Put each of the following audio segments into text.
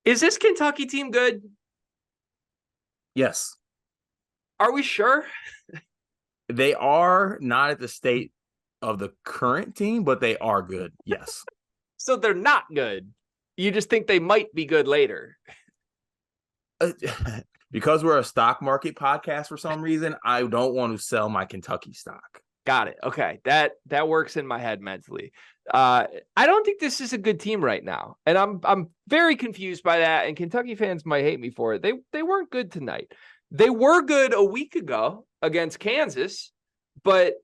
Is this Kentucky team good? Yes. Are we sure? They are not at the state of the current team, but they are good. Yes. So they're not good. You just think they might be good later. Because we're a stock market podcast for some reason, I don't want to sell my Kentucky stock. Got it. Okay. That works in my head mentally. I don't think this is a good team right now. And I'm very confused by that. And Kentucky fans might hate me for it. They weren't good tonight. They were good a week ago against Kansas, but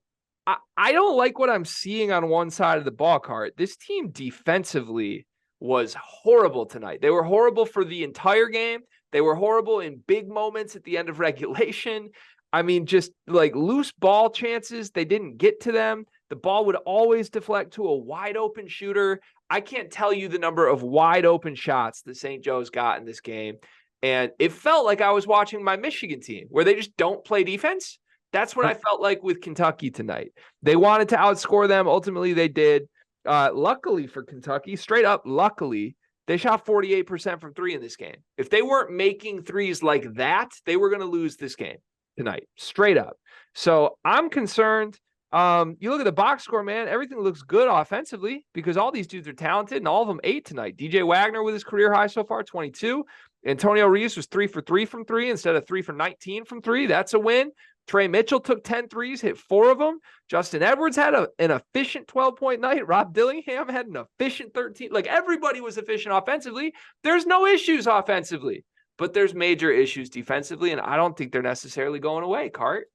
I don't like what I'm seeing on one side of the ball cart. This team defensively was horrible tonight. They were horrible for the entire game. They were horrible in big moments at the end of regulation. I mean, just like loose ball chances, they didn't get to them. The ball would always deflect to a wide open shooter. I can't tell you the number of wide open shots that St. Joe's got in this game. And it felt like I was watching my Michigan team where they just don't play defense. That's what I felt like with Kentucky tonight. They wanted to outscore them. Ultimately, they did. Luckily for Kentucky, straight up luckily, they shot 48% from three in this game. If they weren't making threes like that, they were going to lose this game tonight, straight up. So I'm concerned. You look at the box score, man, everything looks good offensively because all these dudes are talented and all of them ate tonight. DJ Wagner with his career high so far, 22. Antonio Reeves was 3 for 3 from three instead of 3 for 19 from three. That's a win. Trey Mitchell took 10 threes, hit 4 of them. Justin Edwards had an efficient 12-point night. Rob Dillingham had an efficient 13. Like everybody was efficient offensively. There's no issues offensively, but there's major issues defensively, and I don't think they're necessarily going away, Cart.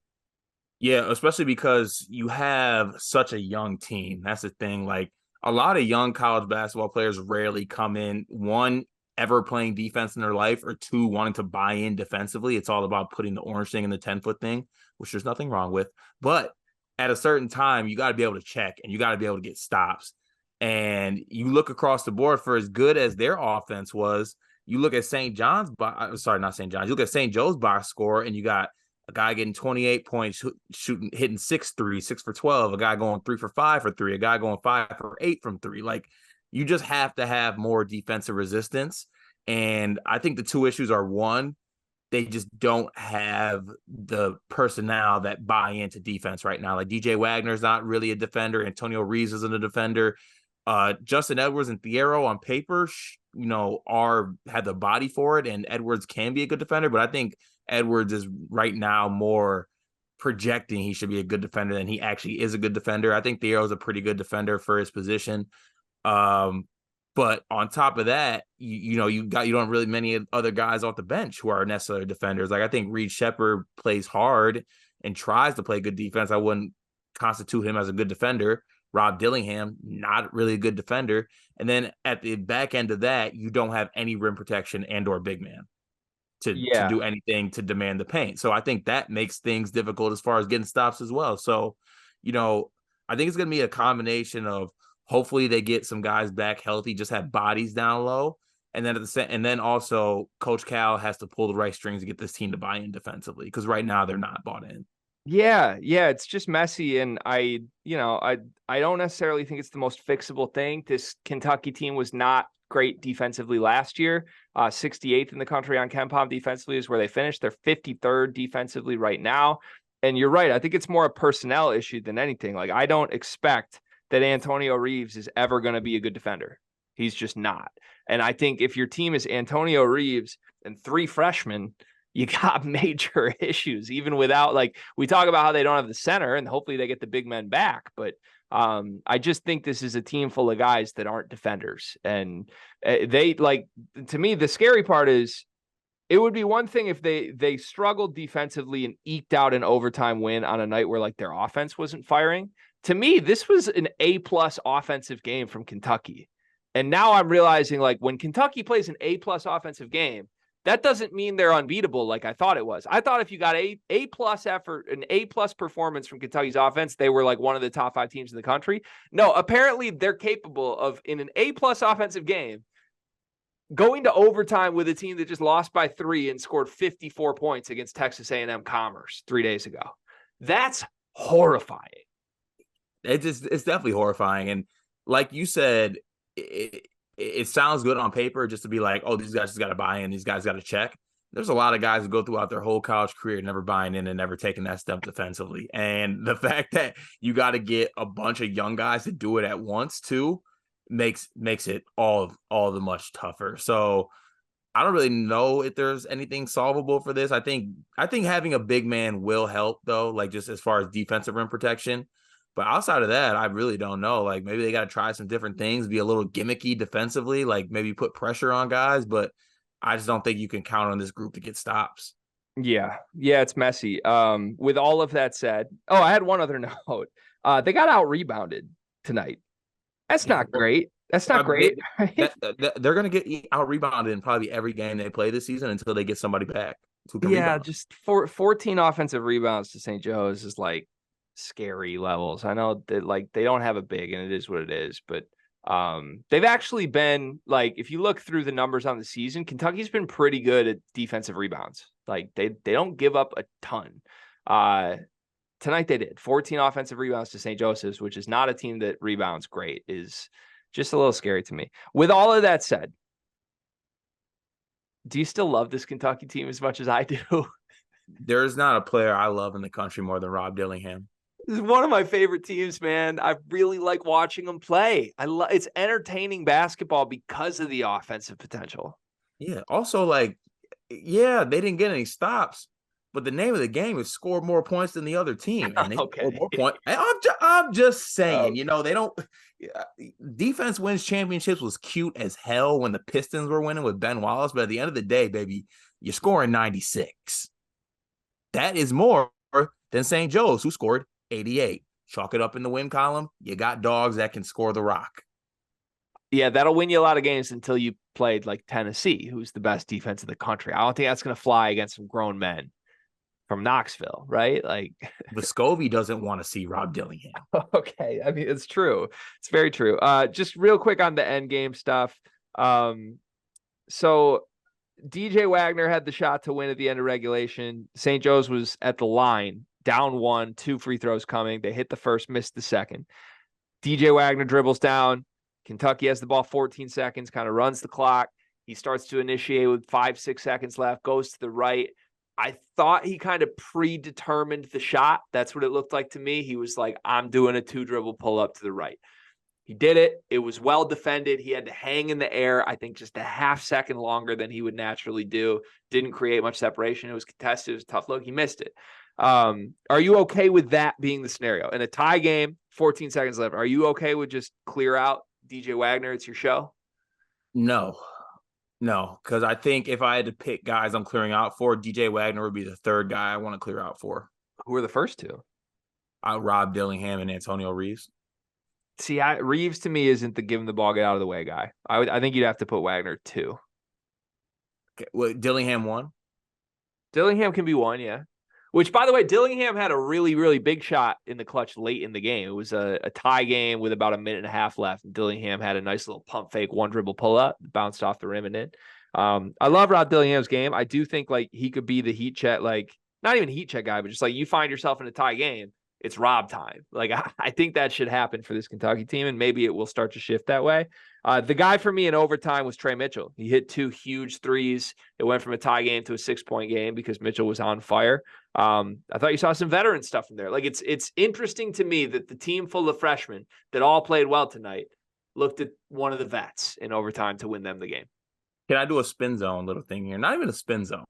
Yeah, especially because you have such a young team. That's the thing. Like a lot of young college basketball players rarely come in, one, ever playing defense in their life, or two, wanting to buy in defensively. It's all about putting the orange thing in the 10-foot thing, which there's nothing wrong with. But at a certain time, you got to be able to check and you got to be able to get stops. And you look across the board, for as good as their offense was, you look at St. John's, sorry, not St. John's, you look at St. Joe's box score, and you got a guy getting 28 points, hitting 6 threes, 6 for 12, a guy going 3 for 5 for three, a guy going 5 for 8 from three. Like, you just have to have more defensive resistance. And I think the two issues are, one, they just don't have the personnel that buy into defense right now. Like DJ Wagner's not really a defender. Antonio Reeves isn't a defender. Justin Edwards and Thiero on paper, had the body for it, and Edwards can be a good defender. But I think Edwards is right now more projecting he should be a good defender than he actually is a good defender. I think Thiero is a pretty good defender for his position. But on top of that, you don't really many other guys off the bench who are necessarily defenders. Like I think Reed Sheppard plays hard and tries to play good defense. I wouldn't constitute him as a good defender. Rob Dillingham, not really a good defender. And then at the back end of that, you don't have any rim protection and or big man to do anything to demand the paint. So I think that makes things difficult as far as getting stops as well. So, I think it's going to be a combination of hopefully they get some guys back healthy, just have bodies down low. And then also Coach Cal has to pull the right strings to get this team to buy in defensively, because right now they're not bought in. Yeah, it's just messy, and I don't necessarily think it's the most fixable thing. This Kentucky team was not great defensively last year. 68th in the country on KenPom defensively is where they finished. They're 53rd defensively right now. And you're right. I think it's more a personnel issue than anything. Like, I don't expect that Antonio Reeves is ever going to be a good defender. He's just not. And I think if your team is Antonio Reeves and 3 freshmen, you got major issues, even without, like, we talk about how they don't have the center and hopefully they get the big men back. But I just think this is a team full of guys that aren't defenders. And to me, the scary part is it would be one thing if they struggled defensively and eked out an overtime win on a night where like their offense wasn't firing. To me, this was an A+ offensive game from Kentucky. And now I'm realizing, like, when Kentucky plays an A+ offensive game, that doesn't mean they're unbeatable like I thought it was. I thought if you got A+ effort, an A+ performance from Kentucky's offense, they were like one of the top 5 teams in the country. No, apparently they're capable of, in an A+ offensive game, going to overtime with a team that just lost by 3 and scored 54 points against Texas A&M Commerce 3 days ago. That's horrifying. It's definitely horrifying. And like you said, it sounds good on paper just to be like, oh, these guys just got to buy in, these guys got to check. There's a lot of guys who go throughout their whole college career never buying in and never taking that step defensively. And the fact that you got to get a bunch of young guys to do it at once too makes it all the much tougher. So I don't really know if there's anything solvable for this. I think having a big man will help though, like just as far as defensive rim protection. But outside of that, I really don't know. Like maybe they got to try some different things, be a little gimmicky defensively, like maybe put pressure on guys. But I just don't think you can count on this group to get stops. Yeah, it's messy. With all of that said, I had one other note. They got out rebounded tonight. That's not great. That's not great. Right? They're going to get out rebounded in probably every game they play this season until they get somebody back who can rebound. Just 14 offensive rebounds to St. Joe's is like scary levels. I know that like they don't have a big, and it is what it is, but they've actually been like, if you look through the numbers on the season, Kentucky's been pretty good at defensive rebounds. Like they don't give up a ton. Tonight they did 14 offensive rebounds to St. Joseph's, which is not a team that rebounds great, is just a little scary to me. With all of that said, do you still love this Kentucky team as much as I do? There's not a player I love in the country more than Rob Dillingham. This is one of my favorite teams, man. I really like watching them play. It's entertaining basketball because of the offensive potential. Yeah. Also, like, yeah, they didn't get any stops, but the name of the game is score more points than the other team, and they score more points. I'm just saying, they don't. Defense wins championships was cute as hell when the Pistons were winning with Ben Wallace, but at the end of the day, baby, you're scoring 96. That is more than St. Joe's, who scored 88. Chalk it up in the win column. You got dogs that can score the rock. Yeah, that'll win you a lot of games until you played like Tennessee, who's the best defense in the country. I don't think that's going to fly against some grown men from Knoxville, right? Like Vescovi doesn't want to see Rob Dillingham. Okay, I mean, it's true. It's very true. Just real quick on the end game stuff. So DJ Wagner had the shot to win at the end of regulation. St. Joe's was at the line, down 1, 2 free throws coming. They hit the first, missed the second. DJ Wagner dribbles down. Kentucky has the ball 14 seconds, kind of runs the clock. He starts to initiate with 5-6 seconds left, goes to the right. I thought he kind of predetermined the shot. That's what it looked like to me. He was like, I'm doing a 2-dribble pull up to the right. He did it. It was well defended. He had to hang in the air, I think just a half second longer than he would naturally do. Didn't create much separation. It was contested. It was a tough look. He missed it. Are you okay with that being the scenario? In a tie game, 14 seconds left, are you okay with just clear out DJ Wagner? It's your show? No, because I think if I had to pick guys I'm clearing out for, DJ Wagner would be the third guy I want to clear out for. Who are the first two? Rob Dillingham and Antonio Reeves. See, Reeves to me isn't the give him the ball, get out of the way guy. I think you'd have to put Wagner 2. Okay, well, Dillingham 1? Dillingham can be 1, yeah. Which, by the way, Dillingham had a really, really big shot in the clutch late in the game. It was a tie game with about a minute and a half left. And Dillingham had a nice little pump fake, 1-dribble pull up, bounced off the rim and in. I love Rob Dillingham's game. I do think like he could be the heat check, like not even heat check guy, but just like you find yourself in a tie game, it's Rob time. Like I think that should happen for this Kentucky team, and maybe it will start to shift that way. The guy for me in overtime was Trey Mitchell. He hit 2 huge threes. It went from a tie game to a 6-point game because Mitchell was on fire. I thought you saw some veteran stuff in there. Like it's interesting to me that the team full of freshmen that all played well tonight looked at one of the vets in overtime to win them the game. Can I do a spin zone little thing here? Not even a spin zone.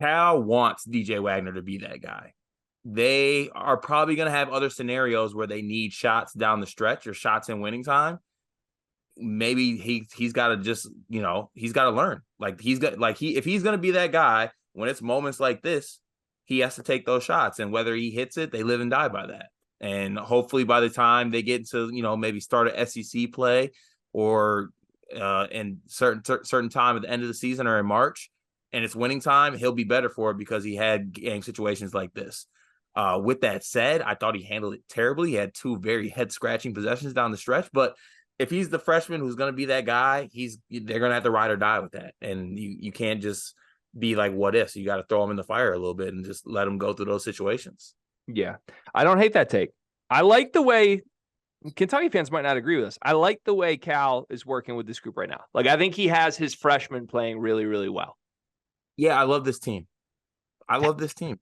Cal wants DJ Wagner to be that guy. They are probably going to have other scenarios where they need shots down the stretch or shots in winning time. Maybe he's got to just, he's got to learn. Like if he's going to be that guy when it's moments like this, he has to take those shots, and whether he hits it, they live and die by that. And hopefully by the time they get to, maybe start a SEC play or in certain time at the end of the season or in March, and it's winning time, he'll be better for it because he had game situations like this. With that said, I thought he handled it terribly. He had 2 very head-scratching possessions down the stretch, but if he's the freshman who's going to be that guy, they're going to have to ride or die with that. And you can't just be like, what if? So you got to throw him in the fire a little bit and just let him go through those situations. Yeah. I don't hate that take. I like the way Kentucky fans might not agree with us. I like the way Cal is working with this group right now. Like, I think he has his freshmen playing really, really well. Yeah, I love this team. I love this team.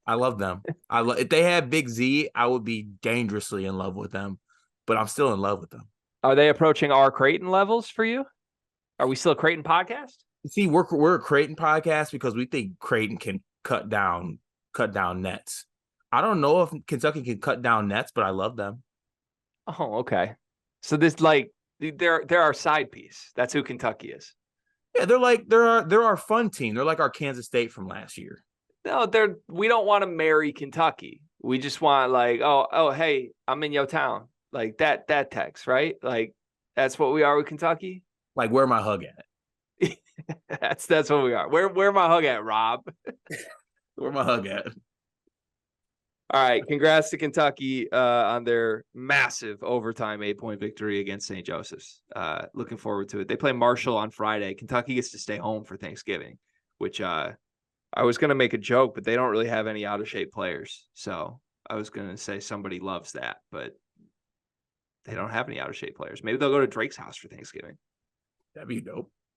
I love them. If they had Big Z, I would be dangerously in love with them, but I'm still in love with them. Are they approaching our Creighton levels for you? Are we still a Creighton podcast? See, we're a Creighton podcast because we think Creighton can cut down nets. I don't know if Kentucky can cut down nets, but I love them. Oh, okay. So this, like, they're our side piece. That's who Kentucky is. Yeah, they're our fun team. They're like our Kansas State from last year. No, we don't want to marry Kentucky. We just want, like, oh, hey, I'm in your town. Like that text, right? Like, that's what we are with Kentucky. Like, where my hug at? That's what we are. Where my hug at, Rob? Where my hug at? All right, congrats to Kentucky on their massive overtime 8-point victory against St. Joseph's. Looking forward to it. They play Marshall on Friday. Kentucky gets to stay home for Thanksgiving, which I was going to make a joke, but they don't really have any out-of-shape players. So I was going to say somebody loves that, but they don't have any out-of-shape players. Maybe they'll go to Drake's house for Thanksgiving. That'd be dope.